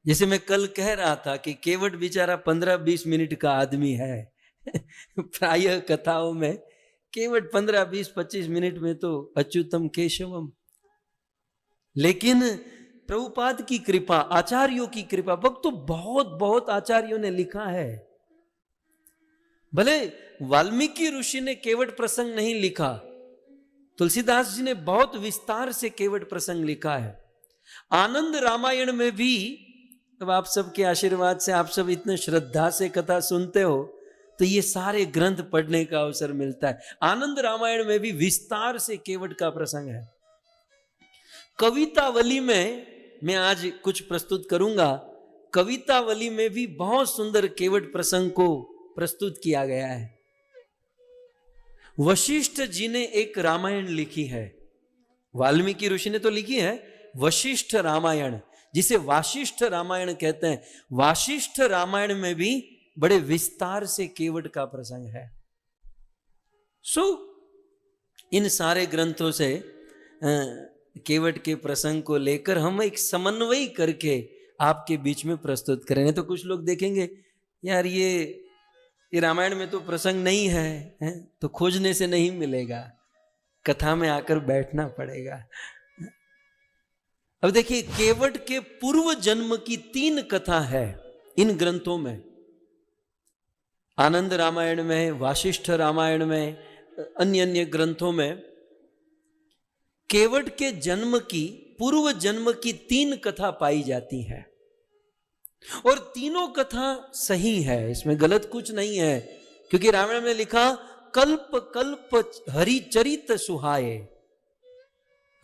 जैसे मैं कल कह रहा था कि केवट बेचारा 15-20 मिनट का आदमी है। प्रायः कथाओं में केवट 15-20-25 मिनट में तो अच्युतम केशवम। लेकिन प्रभुपाद की कृपा, आचार्यों की कृपा, भक्त तो बहुत बहुत आचार्यों ने लिखा है। भले वाल्मीकि ऋषि ने केवट प्रसंग नहीं लिखा, तुलसीदास जी ने बहुत विस्तार से केवट प्रसंग लिखा है। आनंद रामायण में भी, अब आप सबके आशीर्वाद से आप सब इतने श्रद्धा से कथा सुनते हो तो ये सारे ग्रंथ पढ़ने का अवसर मिलता है। आनंद रामायण में भी विस्तार से केवट का प्रसंग है। कवितावली में मैं आज कुछ प्रस्तुत करूंगा। कवितावली में भी बहुत सुंदर केवट प्रसंग को प्रस्तुत किया गया है। वशिष्ठ जी ने एक रामायण लिखी है, वाल्मीकि ऋषि ने तो लिखी है वशिष्ठ रामायण, जिसे वाशिष्ठ रामायण कहते हैं। वाशिष्ठ रामायण में भी बड़े विस्तार से केवट का प्रसंग है। इन सारे ग्रंथों से केवट के प्रसंग को लेकर हम एक समन्वय करके आपके बीच में प्रस्तुत करेंगे। तो कुछ लोग देखेंगे यार ये रामायण में तो प्रसंग नहीं है, तो खोजने से नहीं मिलेगा, कथा में आकर बैठना पड़ेगा। अब देखिए, केवट के पूर्व जन्म की 3 कथा है इन ग्रंथों में। आनंद रामायण में, वाशिष्ठ रामायण में, अन्य अन्य ग्रंथों में केवट के जन्म की, पूर्व जन्म की 3 कथा पाई जाती है। और तीनों कथा सही है, इसमें गलत कुछ नहीं है। क्योंकि रामायण में लिखा कल्प कल्प हरि चरित सुहाए।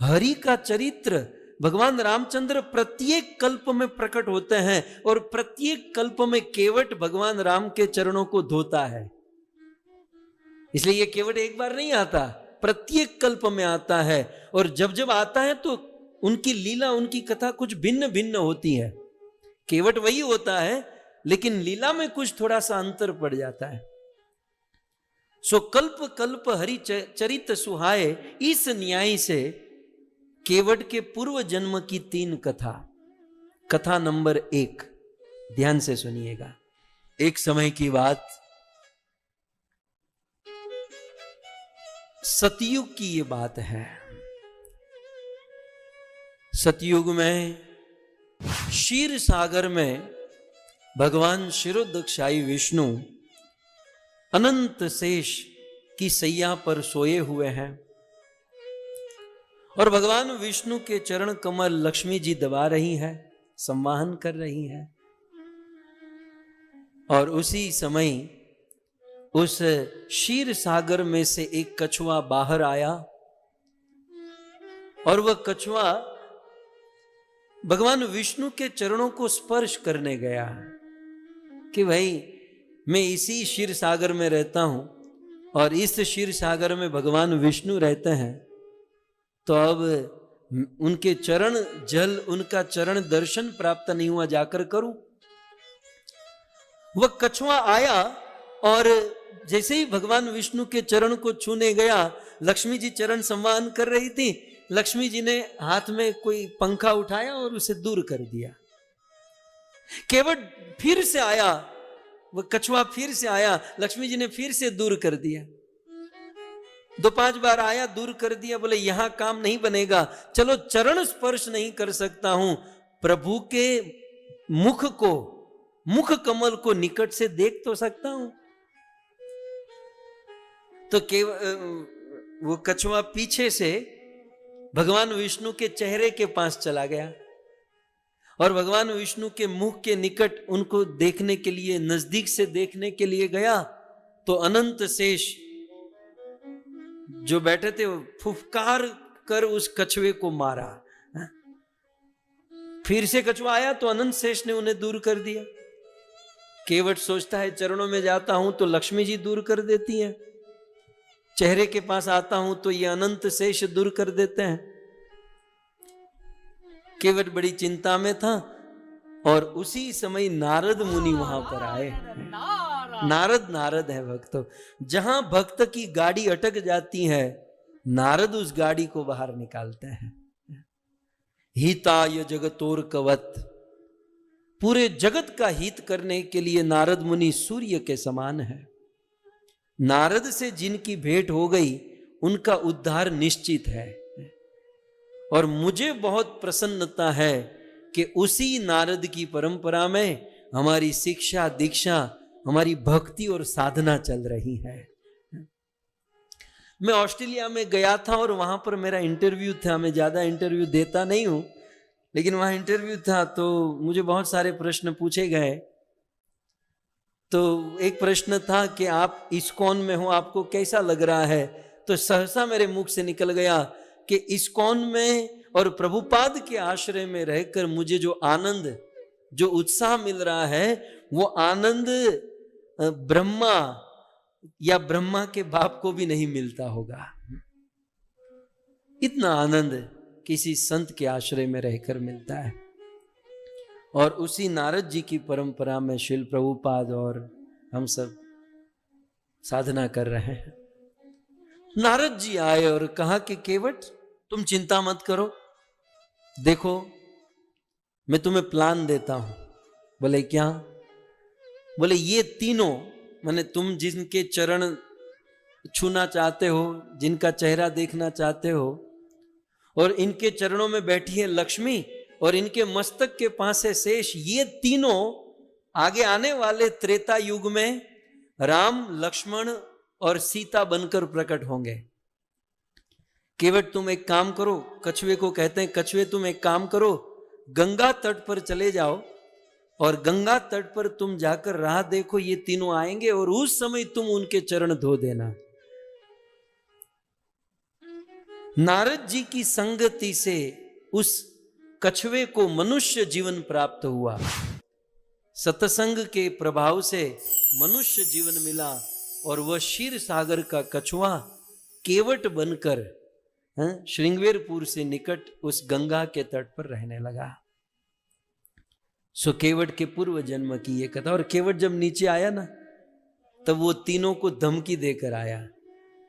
हरि का चरित्र भगवान रामचंद्र प्रत्येक कल्प में प्रकट होते हैं और प्रत्येक कल्प में केवट भगवान राम के चरणों को धोता है। इसलिए ये केवट एक बार नहीं आता, प्रत्येक कल्प में आता है। और जब जब आता है तो उनकी लीला, उनकी कथा कुछ भिन्न भिन्न होती है। केवट वही होता है लेकिन लीला में कुछ थोड़ा सा अंतर पड़ जाता है। कल्प कल्प हरि चरित सुहाए, इस न्याय से केवट के पूर्व जन्म की 3 कथा। कथा नंबर 1, ध्यान से सुनिएगा। एक समय की बात, सतयुग की ये बात है। सतयुग में क्षीर सागर में भगवान क्षीरोदक्षाई विष्णु अनंत शेष की सैया पर सोए हुए हैं और भगवान विष्णु के चरण कमल लक्ष्मी जी दबा रही है, संवाहन कर रही है। और उसी समय उस क्षीर सागर में से एक कछुआ बाहर आया और वह कछुआ भगवान विष्णु के चरणों को स्पर्श करने गया कि भाई मैं इसी क्षीर सागर में रहता हूं और इस क्षीर सागर में भगवान विष्णु रहते हैं, तो अब उनके चरण जल, उनका चरण दर्शन प्राप्त नहीं हुआ, जाकर करूं। वह कछुआ आया और जैसे ही भगवान विष्णु के चरण को छूने गया, लक्ष्मी जी चरण संवाहन कर रही थी, लक्ष्मी जी ने हाथ में कोई पंखा उठाया और उसे दूर कर दिया। केवट फिर से आया, वह कछुआ फिर से आया, लक्ष्मी जी ने फिर से दूर कर दिया। 2-5 बार आया, दूर कर दिया। बोले यहां काम नहीं बनेगा, चलो चरण स्पर्श नहीं कर सकता हूं, प्रभु के मुख को, मुख कमल को निकट से देख तो सकता हूं। तो वो कछुआ पीछे से भगवान विष्णु के चेहरे के पास चला गया और भगवान विष्णु के मुख के निकट उनको देखने के लिए, नजदीक से देखने के लिए गया, तो अनंत शेष जो बैठे थे फुफकार कर उस कछुए को मारा। फिर से कछुआ आया तो अनंत शेष ने उन्हें दूर कर दिया। केवट सोचता है चरणों में जाता हूं तो लक्ष्मी जी दूर कर देती है, चेहरे के पास आता हूं तो ये अनंत शेष दूर कर देते हैं। केवट बड़ी चिंता में था और उसी समय नारद मुनि वहां पर आए। नारद है भक्तों, जहां भक्त की गाड़ी अटक जाती है, नारद उस गाड़ी को बाहर निकालते हैं। हिताय जगतोर कवत, पूरे जगत का हित करने के लिए नारद मुनि सूर्य के समान है। नारद से जिनकी भेंट हो गई उनका उद्धार निश्चित है। और मुझे बहुत प्रसन्नता है कि उसी नारद की परंपरा में हमारी शिक्षा दीक्षा, हमारी भक्ति और साधना चल रही है। मैं ऑस्ट्रेलिया में गया था और वहां पर मेरा इंटरव्यू था। मैं ज्यादा इंटरव्यू देता नहीं हूं, लेकिन वहां इंटरव्यू था तो मुझे बहुत सारे प्रश्न पूछे गए। तो एक प्रश्न था कि आप इस्कॉन में हो, आपको कैसा लग रहा है? तो सहसा मेरे मुख से निकल गया कि इस्कॉन में और प्रभुपाद के आश्रय में रहकर मुझे जो आनंद, जो उत्साह मिल रहा है, वो आनंद ब्रह्मा या ब्रह्मा के बाप को भी नहीं मिलता होगा। इतना आनंद किसी संत के आश्रय में रहकर मिलता है। और उसी नारद जी की परंपरा में श्रील प्रभुपाद और हम सब साधना कर रहे हैं। नारद जी आए और कहा कि केवट तुम चिंता मत करो, देखो मैं तुम्हें प्लान देता हूं। बोले क्या? बोले ये तीनों, माने तुम जिनके चरण छूना चाहते हो, जिनका चेहरा देखना चाहते हो, और इनके चरणों में बैठी है लक्ष्मी और इनके मस्तक के पास है शेष, ये तीनों आगे आने वाले त्रेता युग में राम, लक्ष्मण और सीता बनकर प्रकट होंगे। केवट तुम एक काम करो, कछुए को कहते हैं, कछुए तुम एक काम करो, गंगा तट पर चले जाओ और गंगा तट पर तुम जाकर राह देखो, ये तीनों आएंगे और उस समय तुम उनके चरण धो देना। नारद जी की संगति से उस कछुए को मनुष्य जीवन प्राप्त हुआ। सत्संग के प्रभाव से मनुष्य जीवन मिला और वह क्षीर सागर का कछुआ केवट बनकर श्रृंगवेरपुर से निकट उस गंगा के तट पर रहने लगा। सो केवट के पूर्व जन्म की ये कथा। और केवट जब नीचे आया ना, तब वो तीनों को धमकी देकर आया।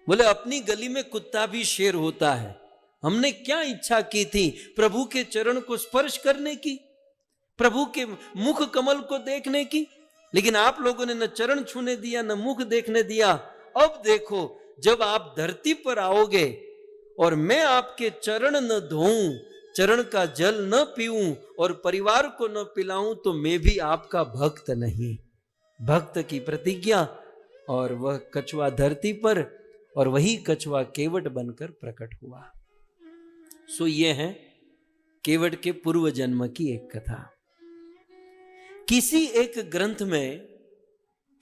बोले अपनी गली में कुत्ता भी शेर होता है। हमने क्या इच्छा की थी? प्रभु के चरण को स्पर्श करने की, प्रभु के मुख कमल को देखने की, लेकिन आप लोगों ने न चरण छूने दिया न मुख देखने दिया। अब देखो, जब आप धरती पर आओगे और मैं आपके चरण न धोऊं, चरण का जल न पीऊं और परिवार को न पिलाऊं, तो मैं भी आपका भक्त नहीं। भक्त की प्रतिज्ञा। और वह कछुआ धरती पर और वही कछुआ केवट बनकर प्रकट हुआ। सो ये है केवट के पूर्व जन्म की एक कथा। किसी एक ग्रंथ में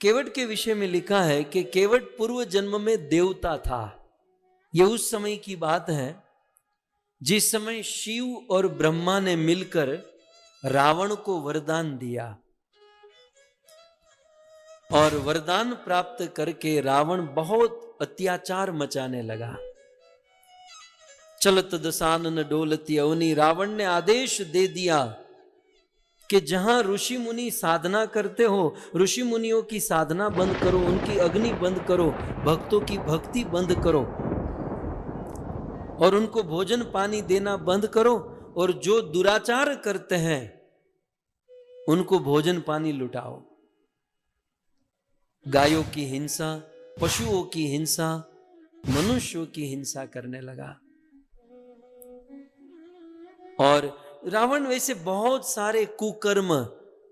केवट के विषय में लिखा है कि केवट पूर्व जन्म में देवता था। यह उस समय की बात है जिस समय शिव और ब्रह्मा ने मिलकर रावण को वरदान दिया, और वरदान प्राप्त करके रावण बहुत अत्याचार मचाने लगा। चलत दसानन डोलती अवनी। रावण ने आदेश दे दिया कि जहां ऋषि मुनि साधना करते हो, ऋषि मुनियों की साधना बंद करो, उनकी अग्नि बंद करो, भक्तों की भक्ति बंद करो और उनको भोजन पानी देना बंद करो, और जो दुराचार करते हैं उनको भोजन पानी लुटाओ। गायों की हिंसा, पशुओं की हिंसा, मनुष्यों की हिंसा करने लगा। और रावण वैसे बहुत सारे कुकर्म,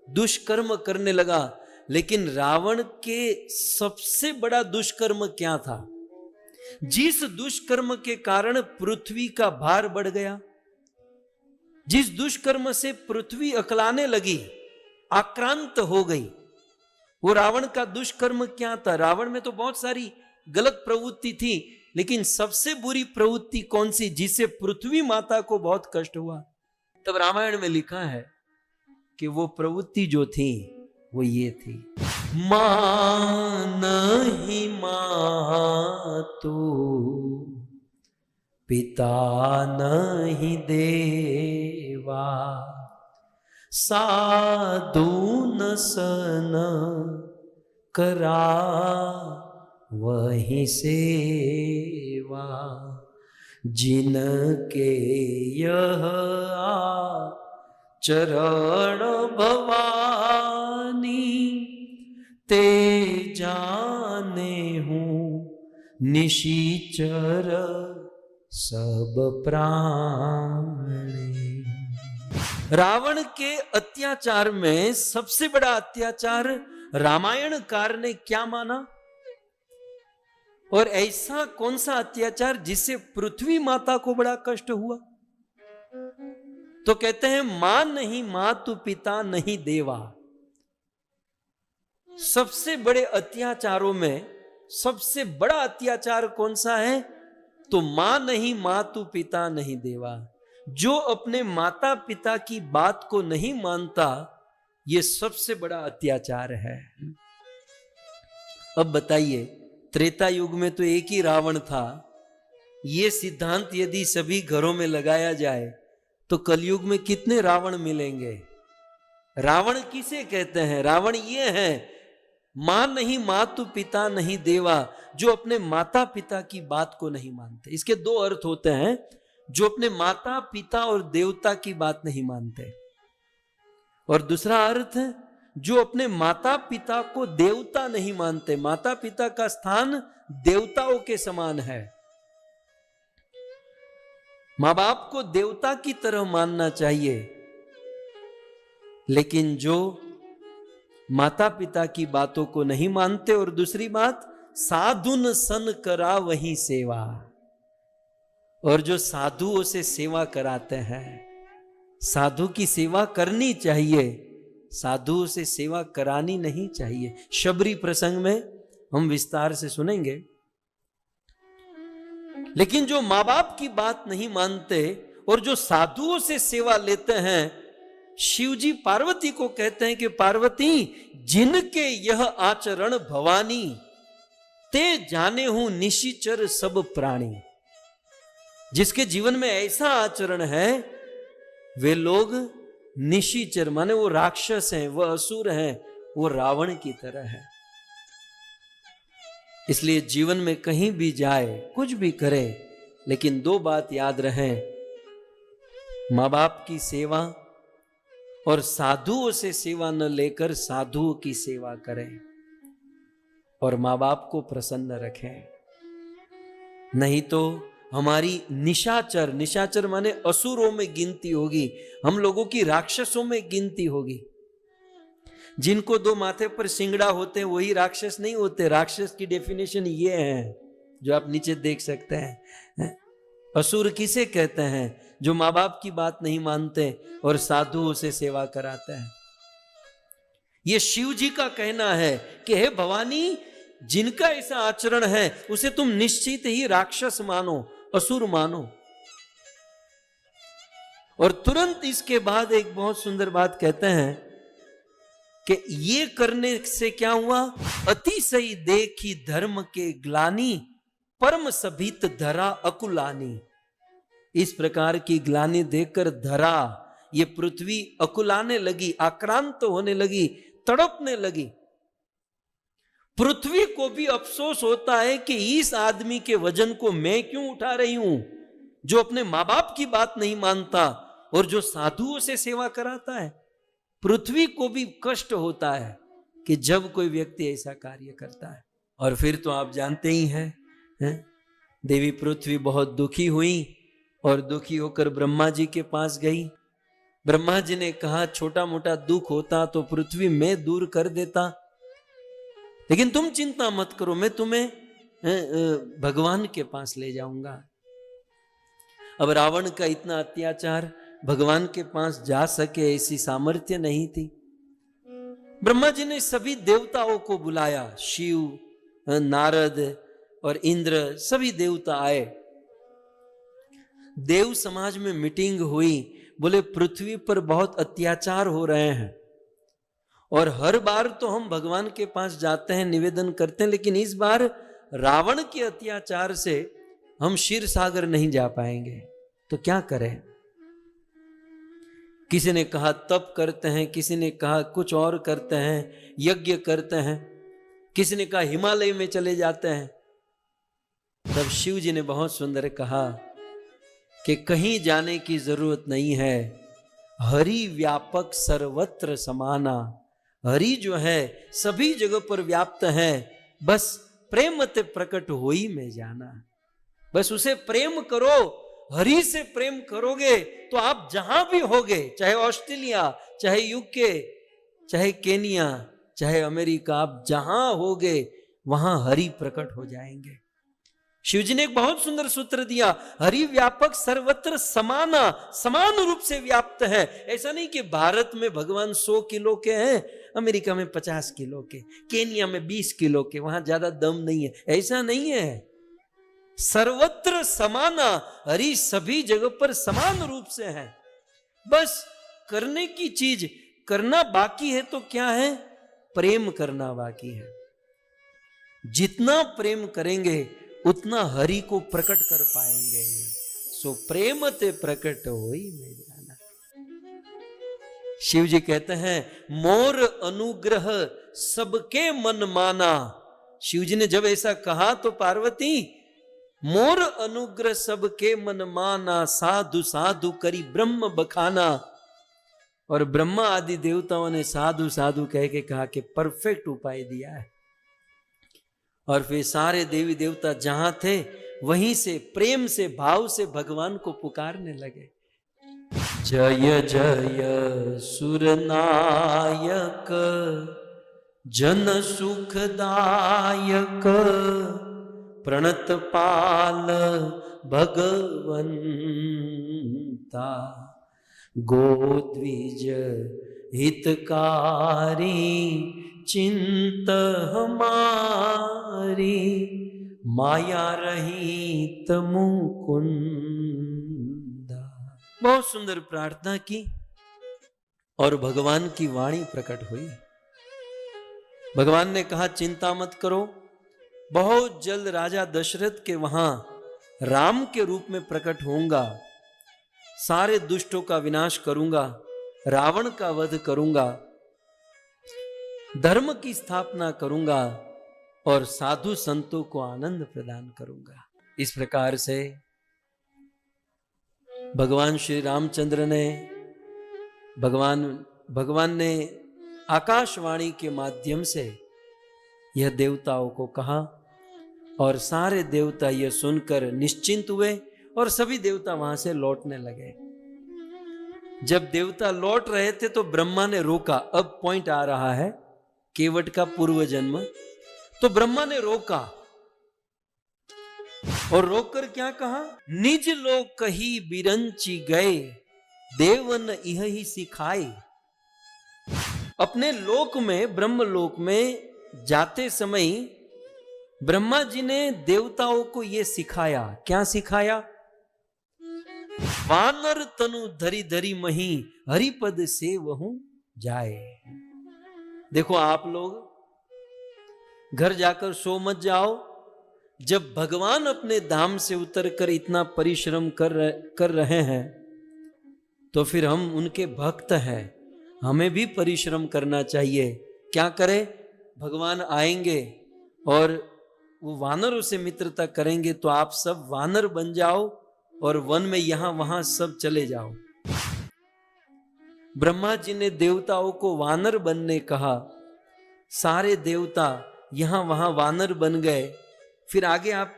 दुष्कर्म करने लगा, लेकिन रावण के सबसे बड़ा दुष्कर्म क्या था? जिस दुष्कर्म के कारण पृथ्वी का भार बढ़ गया, जिस दुष्कर्म से पृथ्वी अकलाने लगी, आक्रांत हो गई, वो रावण का दुष्कर्म क्या था? रावण में तो बहुत सारी गलत प्रवृत्ति थी, लेकिन सबसे बुरी प्रवृत्ति कौन सी, जिससे पृथ्वी माता को बहुत कष्ट हुआ? तब रामायण में लिखा है कि वो प्रवृत्ति जो थी वो ये थी, मां नहीं मातु, पिता नहीं देवा, साधु न सन करा वही सेवा, जिनके यह चरण भवानी ते जाने हूं निशिचर सब प्राणी। रावण के अत्याचार में सबसे बड़ा अत्याचार रामायणकार ने क्या माना? और ऐसा कौन सा अत्याचार जिससे पृथ्वी माता को बड़ा कष्ट हुआ? तो कहते हैं मां नहीं मातु पिता नहीं देवा। सबसे बड़े अत्याचारों में सबसे बड़ा अत्याचार कौन सा है? तो मां नहीं मातु पिता नहीं देवा। जो अपने माता पिता की बात को नहीं मानता, यह सबसे बड़ा अत्याचार है। अब बताइए, त्रेता युग में तो एक ही रावण था। यह सिद्धांत यदि सभी घरों में लगाया जाए तो कलयुग में कितने रावण मिलेंगे? रावण किसे कहते हैं? रावण ये है, मां नहीं मातु पिता नहीं देवा, जो अपने माता पिता की बात को नहीं मानते। इसके दो अर्थ होते हैं, जो अपने माता पिता और देवता की बात नहीं मानते, और दूसरा अर्थ है जो अपने माता पिता को देवता नहीं मानते। माता पिता का स्थान देवताओं के समान है। मां बाप को देवता की तरह मानना चाहिए, लेकिन जो माता पिता की बातों को नहीं मानते, और दूसरी बात, साधुन सन करा वही सेवा, और जो साधुओं से सेवा कराते हैं। साधु की सेवा करनी चाहिए, साधुओं से सेवा करानी नहीं चाहिए। शबरी प्रसंग में हम विस्तार से सुनेंगे। लेकिन जो मां बाप की बात नहीं मानते और जो साधुओं से सेवा लेते हैं, शिव जी पार्वती को कहते हैं कि पार्वती, जिनके यह आचरण भवानी, ते जाने हूं निशिचर सब प्राणी। जिसके जीवन में ऐसा आचरण है, वे लोग निशिचर माने वो राक्षस हैं, वो असुर हैं, वो रावण की तरह है। इसलिए जीवन में कहीं भी जाए, कुछ भी करे, लेकिन दो बात याद रहे, मां बाप की सेवा और साधुओं से सेवा न लेकर साधुओं की सेवा करें और मां बाप को प्रसन्न रखें। नहीं तो हमारी निशाचर, निशाचर माने असुरों में गिनती होगी, हम लोगों की राक्षसों में गिनती होगी। जिनको दो माथे पर सिंगड़ा होते हैं वही राक्षस नहीं होते। राक्षस की डेफिनेशन ये है जो आप नीचे देख सकते हैं। असुर किसे कहते हैं? जो माँ बाप की बात नहीं मानते और साधुओं से सेवा कराते हैं। ये शिव जी का कहना है कि हे भवानी, जिनका ऐसा आचरण है उसे तुम निश्चित ही राक्षस मानो, असुर मानो। और तुरंत इसके बाद एक बहुत सुंदर बात कहते हैं कि ये करने से क्या हुआ? अतिशय देखी धर्म के ग्लानि, परम सभित धरा अकुलानी। इस प्रकार की ग्लानि देखकर धरा, ये पृथ्वी अकुलाने लगी, आक्रांत होने लगी, तड़पने लगी। पृथ्वी को भी अफसोस होता है कि इस आदमी के वजन को मैं क्यों उठा रही हूं, जो अपने मां बाप की बात नहीं मानता और जो साधुओं से सेवा कराता है। पृथ्वी को भी कष्ट होता है कि जब कोई व्यक्ति ऐसा कार्य करता है। और फिर तो आप जानते ही हैं, देवी पृथ्वी बहुत दुखी हुई और दुखी होकर ब्रह्मा जी के पास गई। ब्रह्मा जी ने कहा, छोटा मोटा दुख होता तो पृथ्वी मैं दूर कर देता, लेकिन तुम चिंता मत करो, मैं तुम्हें भगवान के पास ले जाऊंगा। अब रावण का इतना अत्याचार, भगवान के पास जा सके ऐसी सामर्थ्य नहीं थी। ब्रह्मा जी ने सभी देवताओं को बुलाया, शिव, नारद और इंद्र, सभी देवता आए। देव समाज में मीटिंग हुई, बोले पृथ्वी पर बहुत अत्याचार हो रहे हैं और हर बार तो हम भगवान के पास जाते हैं, निवेदन करते हैं, लेकिन इस बार रावण के अत्याचार से हम क्षीर सागर नहीं जा पाएंगे, तो क्या करें? किसी ने कहा तप करते हैं, किसी ने कहा कुछ और करते हैं, यज्ञ करते हैं, किसी ने कहा हिमालय में चले जाते हैं। तब शिव जी ने बहुत सुंदर कहा कि कहीं जाने की जरूरत नहीं है, हरि व्यापक सर्वत्र समाना, हरि जो है सभी जगह पर व्याप्त है, बस प्रेम ते प्रकट होई में जाना। बस उसे प्रेम करो, हरि से प्रेम करोगे तो आप जहां भी होगे, चाहे ऑस्ट्रेलिया, चाहे यूके, चाहे केनिया, चाहे अमेरिका, आप जहां होगे वहां हरि प्रकट हो जाएंगे। शिव जी ने एक बहुत सुंदर सूत्र दिया, हरि व्यापक सर्वत्र समाना, समान रूप से व्याप्त है। ऐसा नहीं कि भारत में भगवान 100 किलो के हैं, अमेरिका में 50 किलो के, केनिया में 20 किलो के, वहां ज्यादा दम नहीं है, ऐसा नहीं है। सर्वत्र समाना, हरि सभी जगह पर समान रूप से है। बस करने की चीज करना बाकी है, तो क्या है? प्रेम करना बाकी है। जितना प्रेम करेंगे उतना हरि को प्रकट कर पाएंगे। सो प्रेम ते प्रकट होई में जाना। शिव जी कहते हैं मोर अनुग्रह सबके मन माना। शिव जी ने जब ऐसा कहा तो पार्वती, मोर अनुग्रह सबके मन माना, साधु साधु करी ब्रह्म बखाना। और ब्रह्मा आदि देवताओं ने साधु साधु कह के कहा कि परफेक्ट उपाय दिया है। और फिर सारे देवी देवता जहां थे वहीं से प्रेम से भाव से भगवान को पुकारने लगे। जय जय सुरनायक जन सुखदायक, प्रणत पाल भगवंता, गोद्विज हितकारी चिंत हमारी, माया रहित मुकुंदा। बहुत सुंदर प्रार्थना की और भगवान की वाणी प्रकट हुई। भगवान ने कहा चिंता मत करो, बहुत जल्द राजा दशरथ के वहां राम के रूप में प्रकट होऊंगा, सारे दुष्टों का विनाश करूंगा, रावण का वध करूंगा, धर्म की स्थापना करूंगा और साधु संतों को आनंद प्रदान करूंगा। इस प्रकार से भगवान श्री रामचंद्र ने भगवान ने आकाशवाणी के माध्यम से यह देवताओं को कहा और सारे देवता यह सुनकर निश्चिंत हुए और सभी देवता वहां से लौटने लगे। जब देवता लौट रहे थे तो ब्रह्मा ने रोका। अब पॉइंट आ रहा है, केवट का पूर्व जन्म। तो ब्रह्मा ने रोका और रोककर क्या कहा? निज लोक कही बिरंची गए, देवन यह ही सिखाए। अपने लोक में, ब्रह्म लोक में जाते समय ब्रह्मा जी ने देवताओं को यह सिखाया। क्या सिखाया? वानर तनु धरी धरी मही, हरिपद से वहु जाए। देखो आप लोग घर जाकर सो मत जाओ। जब भगवान अपने धाम से उतरकर इतना परिश्रम कर रहे हैं तो फिर हम उनके भक्त हैं, हमें भी परिश्रम करना चाहिए। क्या करें? भगवान आएंगे और वो वानरों से मित्रता करेंगे तो आप सब वानर बन जाओ और वन में यहां वहां सब चले जाओ। ब्रह्मा जी ने देवताओं को वानर बनने कहा, सारे देवता यहां वहां वानर बन गए। फिर आगे आप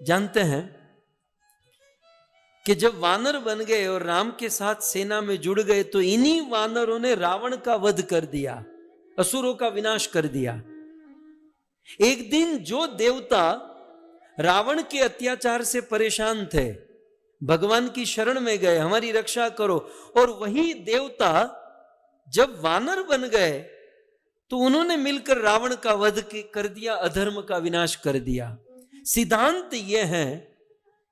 जानते हैं कि जब वानर बन गए और राम के साथ सेना में जुड़ गए तो इन्हीं वानरों ने रावण का वध कर दिया, असुरों का विनाश कर दिया। एक दिन जो देवता रावण के अत्याचार से परेशान थे, भगवान की शरण में गए, हमारी रक्षा करो, और वही देवता जब वानर बन गए तो उन्होंने मिलकर रावण का वध कर दिया, अधर्म का विनाश कर दिया। सिद्धांत यह है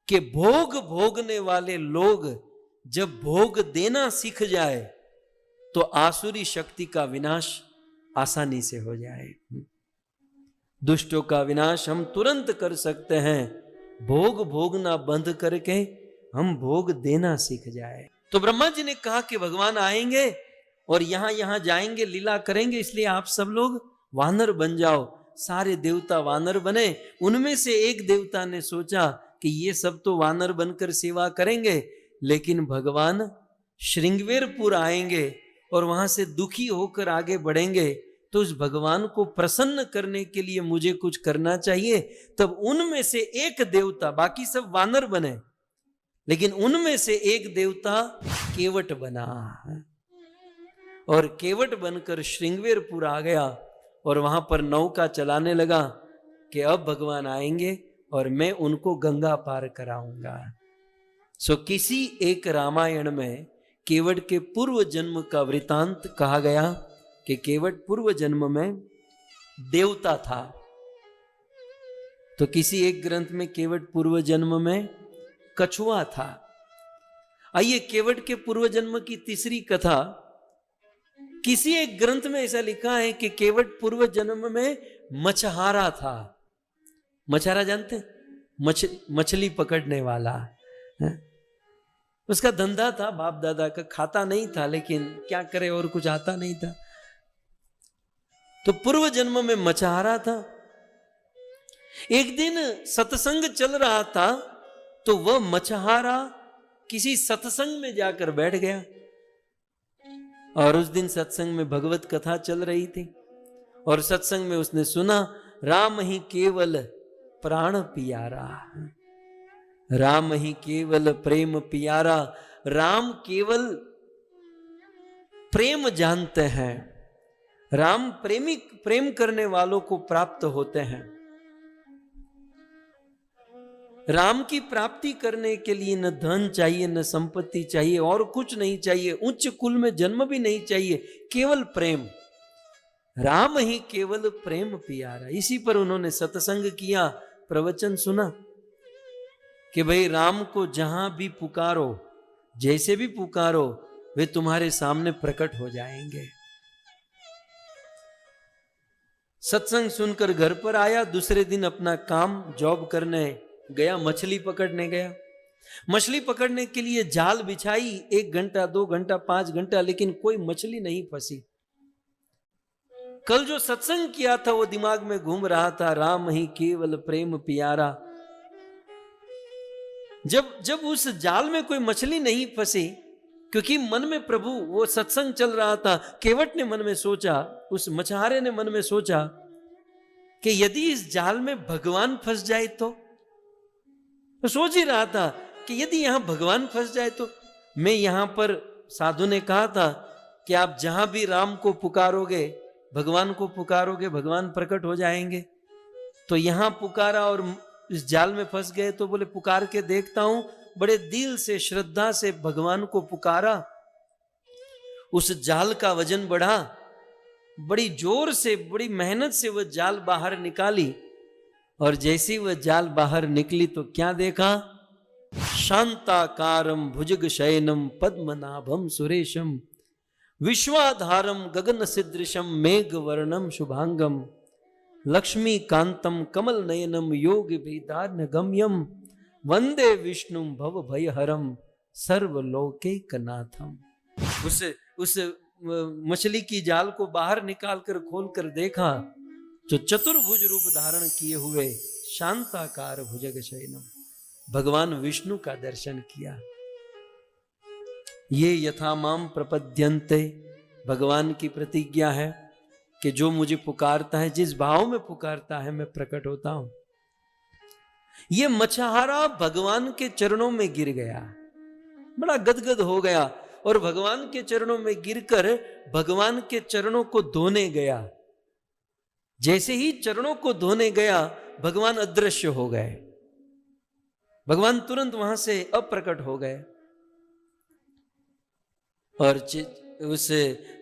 कि भोग भोगने वाले लोग जब भोग देना सीख जाए तो आसुरी शक्ति का विनाश आसानी से हो जाए। दुष्टों का विनाश हम तुरंत कर सकते हैं, भोग भोगना बंद करके हम भोग देना सीख जाए। तो ब्रह्मा जी ने कहा कि भगवान आएंगे और यहां यहां जाएंगे, लीला करेंगे, इसलिए आप सब लोग वानर बन जाओ। सारे देवता वानर बने। उनमें से एक देवता ने सोचा कि ये सब तो वानर बनकर सेवा करेंगे, लेकिन भगवान श्रृंगवेरपुर आएंगे और वहां से दुखी होकर आगे बढ़ेंगे तो उस भगवान को प्रसन्न करने के लिए मुझे कुछ करना चाहिए। तब उनमें से एक देवता, बाकी सब वानर बने, लेकिन उनमें से एक देवता केवट बना और केवट बनकर श्रृंगवेरपुर आ गया और वहां पर नौका चलाने लगा कि अब भगवान आएंगे और मैं उनको गंगा पार कराऊंगा। सो किसी एक रामायण में केवट के पूर्व जन्म का वृतांत कहा गया कि केवट पूर्व जन्म में देवता था। तो किसी एक ग्रंथ में केवट पूर्व जन्म में कछुआ था। आइए केवट के पूर्व जन्म की तीसरी कथा, किसी एक ग्रंथ में ऐसा लिखा है कि केवट पूर्व जन्म में मछहारा था। मछहारा जानते हैं? मछली पकड़ने वाला है? उसका धंधा था बाप दादा का, खाता नहीं था लेकिन क्या करे और कुछ आता नहीं था। तो पूर्व जन्म में मछहारा था। एक दिन सत्संग चल रहा था तो वह मछहारा किसी सत्संग में जाकर बैठ गया और उस दिन सत्संग में भगवत कथा चल रही थी और सत्संग में उसने सुना राम ही केवल प्राण पियारा, राम ही केवल प्रेम पियारा। राम केवल प्रेम जानते हैं, राम प्रेम करने वालों को प्राप्त होते हैं। राम की प्राप्ति करने के लिए न धन चाहिए, न संपत्ति चाहिए और कुछ नहीं चाहिए, उच्च कुल में जन्म भी नहीं चाहिए, केवल प्रेम। राम ही केवल प्रेम पियारा। इसी पर उन्होंने सत्संग किया, प्रवचन सुना कि भाई राम को जहां भी पुकारो, जैसे भी पुकारो, वे तुम्हारे सामने प्रकट हो जाएंगे। सत्संग सुनकर घर पर आया, दूसरे दिन अपना काम जॉब करने गया, मछली पकड़ने गया। मछली पकड़ने के लिए जाल बिछाई, 1 घंटा 2 घंटा 5 घंटा, लेकिन कोई मछली नहीं फंसी। कल जो सत्संग किया था वो दिमाग में घूम रहा था, राम ही केवल प्रेम पियारा। जब उस जाल में कोई मछली नहीं फंसी, क्योंकि मन में प्रभु, वो सत्संग चल रहा था, केवट ने मन में सोचा, उस मछुआरे ने मन में सोचा कि यदि इस जाल में भगवान फंस जाए तो सोच ही रहा था कि यदि यहां भगवान फंस जाए तो। मैं यहां पर, साधु ने कहा था कि आप जहां भी राम को पुकारोगे, भगवान को पुकारोगे, भगवान प्रकट हो जाएंगे। तो यहां पुकारा और इस जाल में फंस गए तो बोले पुकार के देखता हूं। बड़े दिल से, श्रद्धा से भगवान को पुकारा, उस जाल का वजन बढ़ा, बड़ी जोर से, बड़ी मेहनत से वह जाल बाहर निकाली और जैसी वह जाल बाहर निकली तो क्या देखा? शांताकारम भुजग शयनम पद्मनाभम सुरेशम विश्वाधारम गगन सदृशम मेघ वर्णम शुभांगम लक्ष्मी कांतम कमल नयनम योग वेदान गम्यम वंदे विष्णु भव भयहरम सर्वलोकैकनाथम। उस मछली की जाल को बाहर निकालकर खोलकर देखा तो चतुर्भुज रूप धारण किए हुए शांताकार भुजग शयनम भगवान विष्णु का दर्शन किया। ये यथा माम प्रपद्यन्ते, भगवान की प्रतिज्ञा है कि जो मुझे पुकारता है, जिस भाव में पुकारता है, मैं प्रकट होता हूं। ये मछुआरा भगवान के चरणों में गिर गया, बड़ा गदगद हो गया और भगवान के चरणों में गिरकर भगवान के चरणों को धोने गया। जैसे ही चरणों को धोने गया, भगवान अदृश्य हो गए, भगवान तुरंत वहां से अप्रकट हो गए। और उस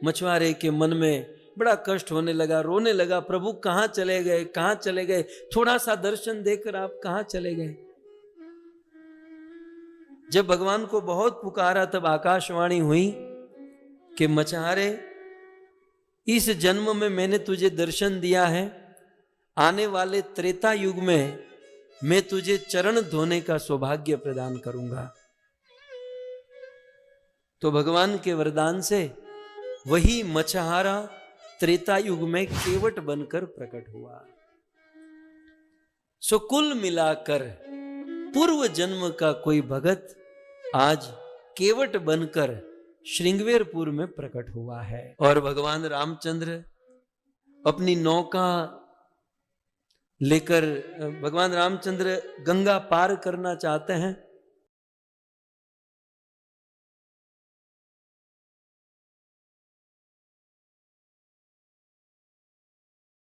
मछुआरे के मन में बड़ा कष्ट होने लगा, रोने लगा, प्रभु कहां चले गए, कहां चले गए, थोड़ा सा दर्शन देकर आप कहां चले गए। जब भगवान को बहुत पुकारा तब आकाशवाणी हुई कि मछुआरे, इस जन्म में मैंने तुझे दर्शन दिया है, आने वाले त्रेता युग में मैं तुझे चरण धोने का सौभाग्य प्रदान करूंगा। तो भगवान के वरदान से वही मछुआरा त्रेता युग में केवट बनकर प्रकट हुआ। सो कुल मिलाकर पूर्व जन्म का कोई भगत आज केवट बनकर श्रृंगवेरपुर में प्रकट हुआ है। और भगवान रामचंद्र अपनी नौका लेकर, भगवान रामचंद्र गंगा पार करना चाहते हैं